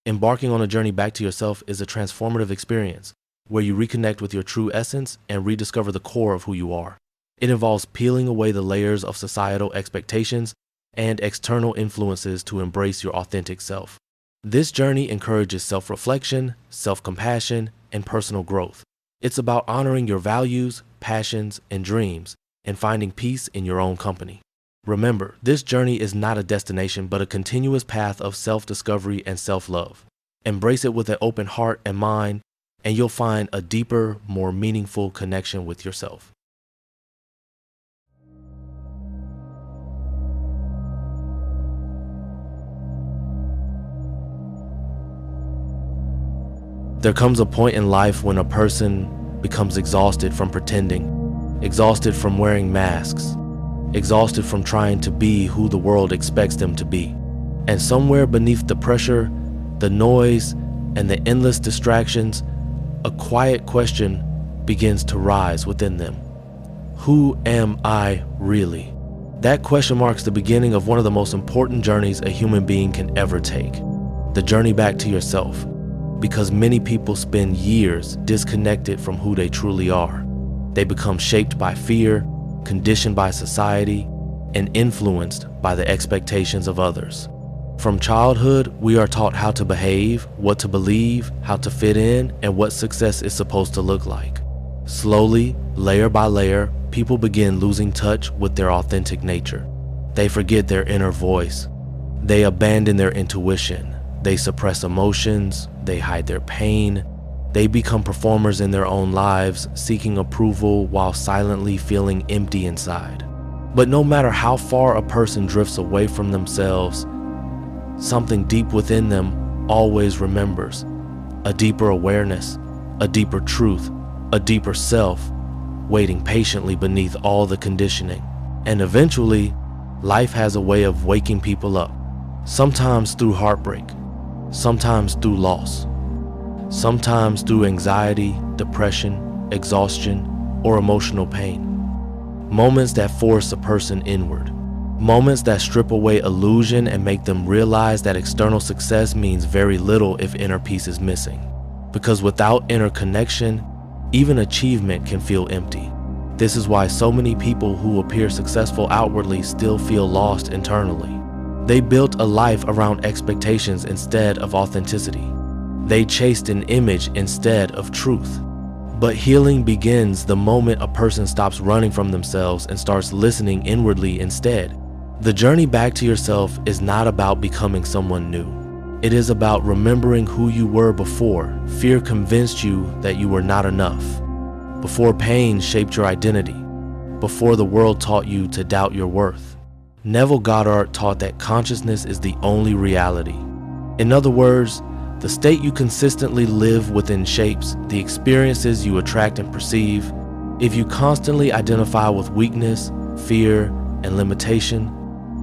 Embarking on a journey back to yourself is a transformative experience where you reconnect with your true essence and rediscover the core of who you are. It involves peeling away the layers of societal expectations and external influences to embrace your authentic self. This journey encourages self-reflection, self-compassion, and personal growth. It's about honoring your values, passions, and dreams, and finding peace in your own company. Remember, this journey is not a destination, but a continuous path of self-discovery and self-love. Embrace it with an open heart and mind, and you'll find a deeper, more meaningful connection with yourself. There comes a point in life when a person becomes exhausted from pretending, exhausted from wearing masks, exhausted from trying to be who the world expects them to be. And somewhere beneath the pressure, the noise, and the endless distractions, a quiet question begins to rise within them. Who am I really? That question marks the beginning of one of the most important journeys a human being can ever take, the journey back to yourself. Because many people spend years disconnected from who they truly are. They become shaped by fear, conditioned by society, and influenced by the expectations of others. From childhood, we are taught how to behave, what to believe, how to fit in, and what success is supposed to look like. Slowly, layer by layer, people begin losing touch with their authentic nature. They forget their inner voice. They abandon their intuition. They suppress emotions, they hide their pain, they become performers in their own lives, seeking approval while silently feeling empty inside. But no matter how far a person drifts away from themselves, something deep within them always remembers. A deeper awareness, a deeper truth, a deeper self, waiting patiently beneath all the conditioning. And eventually, life has a way of waking people up, sometimes through heartbreak, sometimes through loss, sometimes through anxiety, depression, exhaustion, or emotional pain. Moments that force a person inward. Moments that strip away illusion and make them realize that external success means very little if inner peace is missing. Because without inner connection, even achievement can feel empty. This is why so many people who appear successful outwardly still feel lost internally. They built a life around expectations instead of authenticity. They chased an image instead of truth. But healing begins the moment a person stops running from themselves and starts listening inwardly instead. The journey back to yourself is not about becoming someone new. It is about remembering who you were before fear convinced you that you were not enough, before pain shaped your identity, before the world taught you to doubt your worth. Neville Goddard taught that consciousness is the only reality. In other words, the state you consistently live within shapes the experiences you attract and perceive. If you constantly identify with weakness, fear, and limitation,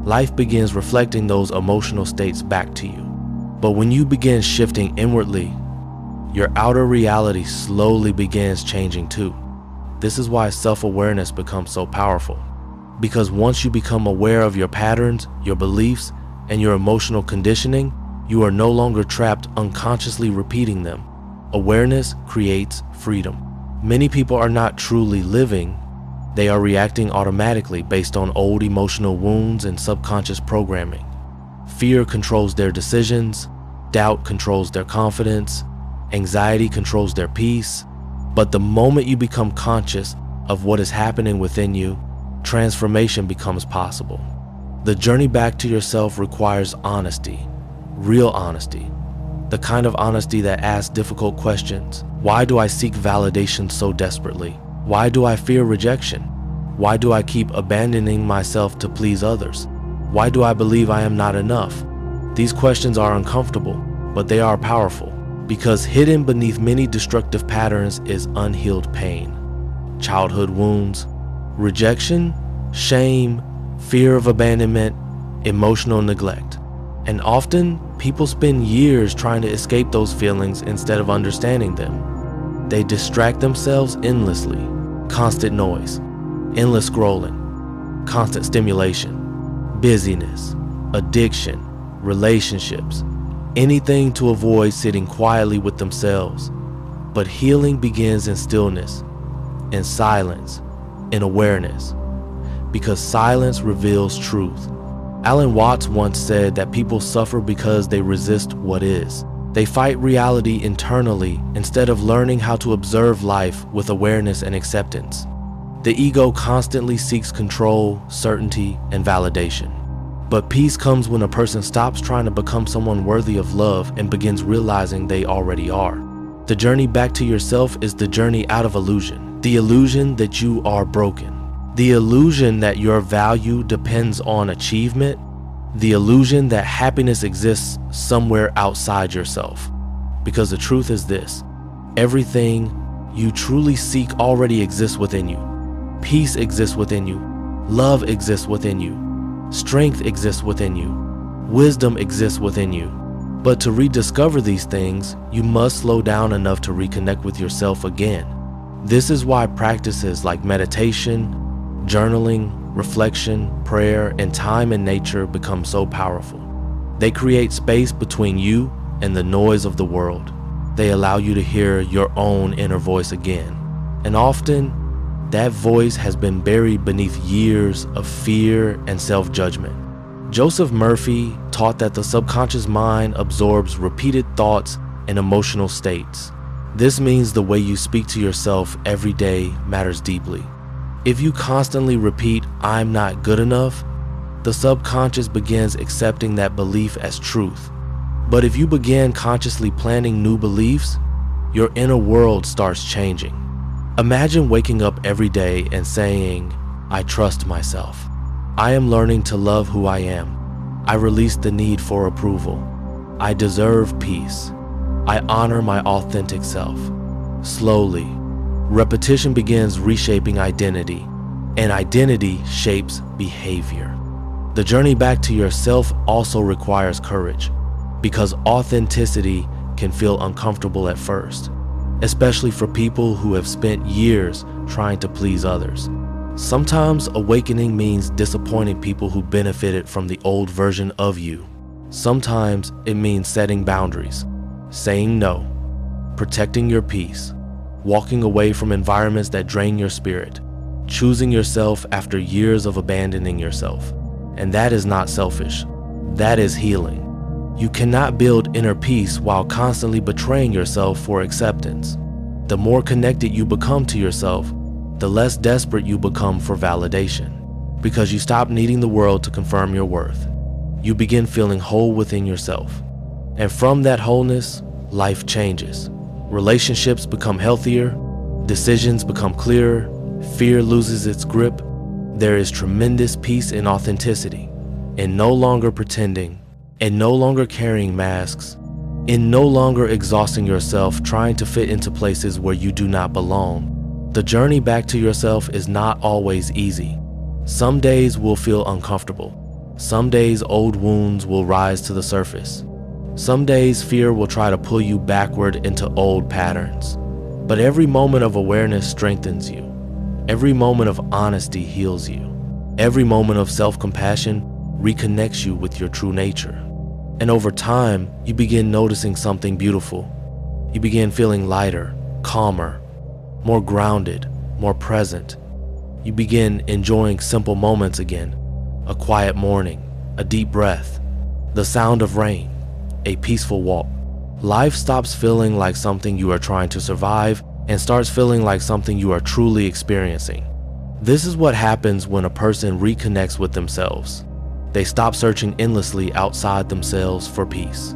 life begins reflecting those emotional states back to you. But when you begin shifting inwardly, your outer reality slowly begins changing too. This is why self-awareness becomes so powerful. Because once you become aware of your patterns, your beliefs, and your emotional conditioning, you are no longer trapped unconsciously repeating them. Awareness creates freedom. Many people are not truly living. They are reacting automatically based on old emotional wounds and subconscious programming. Fear controls their decisions, doubt controls their confidence, anxiety controls their peace. But the moment you become conscious of what is happening within you, transformation becomes possible. The journey back to yourself requires honesty, real honesty, the kind of honesty that asks difficult questions. Why do I seek validation so desperately? Why do I fear rejection? Why do I keep abandoning myself to please others? Why do I believe I am not enough? These questions are uncomfortable, but they are powerful, because hidden beneath many destructive patterns is unhealed pain, childhood wounds, rejection, shame, fear of abandonment, emotional neglect. And often, people spend years trying to escape those feelings instead of understanding them. They distract themselves endlessly. Constant noise, endless scrolling, constant stimulation, busyness, addiction, relationships, anything to avoid sitting quietly with themselves. But healing begins in stillness, in silence, in awareness, because silence reveals truth. Alan Watts once said that people suffer because they resist what is. They fight reality internally instead of learning how to observe life with awareness and acceptance. The ego constantly seeks control, certainty, and validation. But peace comes when a person stops trying to become someone worthy of love and begins realizing they already are. The journey back to yourself is the journey out of illusion. The illusion that you are broken. The illusion that your value depends on achievement. The illusion that happiness exists somewhere outside yourself. Because the truth is this: everything you truly seek already exists within you. Peace exists within you. Love exists within you. Strength exists within you. Wisdom exists within you. But to rediscover these things, you must slow down enough to reconnect with yourself again. This is why practices like meditation, journaling, reflection, prayer, and time in nature become so powerful. They create space between you and the noise of the world. They allow you to hear your own inner voice again. And often, that voice has been buried beneath years of fear and self-judgment. Joseph Murphy taught that the subconscious mind absorbs repeated thoughts and emotional states. This means the way you speak to yourself every day matters deeply. If you constantly repeat, "I'm not good enough," the subconscious begins accepting that belief as truth. But if you begin consciously planting new beliefs, your inner world starts changing. Imagine waking up every day and saying, "I trust myself. I am learning to love who I am. I release the need for approval. I deserve peace. I honor my authentic self." Slowly, repetition begins reshaping identity, and identity shapes behavior. The journey back to yourself also requires courage, because authenticity can feel uncomfortable at first, especially for people who have spent years trying to please others. Sometimes awakening means disappointing people who benefited from the old version of you. Sometimes it means setting boundaries, saying no, protecting your peace, walking away from environments that drain your spirit, choosing yourself after years of abandoning yourself. And that is not selfish. That is healing. You cannot build inner peace while constantly betraying yourself for acceptance. The more connected you become to yourself, the less desperate you become for validation, because you stop needing the world to confirm your worth. You begin feeling whole within yourself. And from that wholeness, life changes. Relationships become healthier, decisions become clearer, fear loses its grip. There is tremendous peace in authenticity, in no longer pretending, in no longer carrying masks, in no longer exhausting yourself trying to fit into places where you do not belong. The journey back to yourself is not always easy. Some days will feel uncomfortable. Some days old wounds will rise to the surface. Some days fear will try to pull you backward into old patterns. But every moment of awareness strengthens you. Every moment of honesty heals you. Every moment of self-compassion reconnects you with your true nature. And over time, you begin noticing something beautiful. You begin feeling lighter, calmer, more grounded, more present. You begin enjoying simple moments again. A quiet morning, a deep breath, the sound of rain, a peaceful walk. Life stops feeling like something you are trying to survive and starts feeling like something you are truly experiencing. This is what happens when a person reconnects with themselves. They stop searching endlessly outside themselves for peace,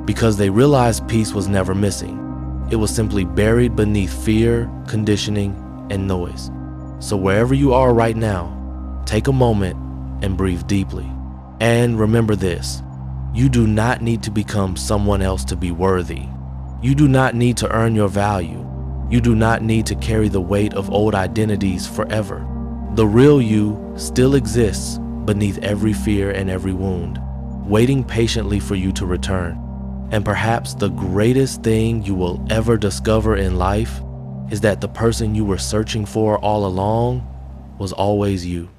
because they realize peace was never missing. It was simply buried beneath fear, conditioning, and noise. So wherever you are right now, take a moment and breathe deeply. And remember this: you do not need to become someone else to be worthy. You do not need to earn your value. You do not need to carry the weight of old identities forever. The real you still exists beneath every fear and every wound, waiting patiently for you to return. And perhaps the greatest thing you will ever discover in life is that the person you were searching for all along was always you.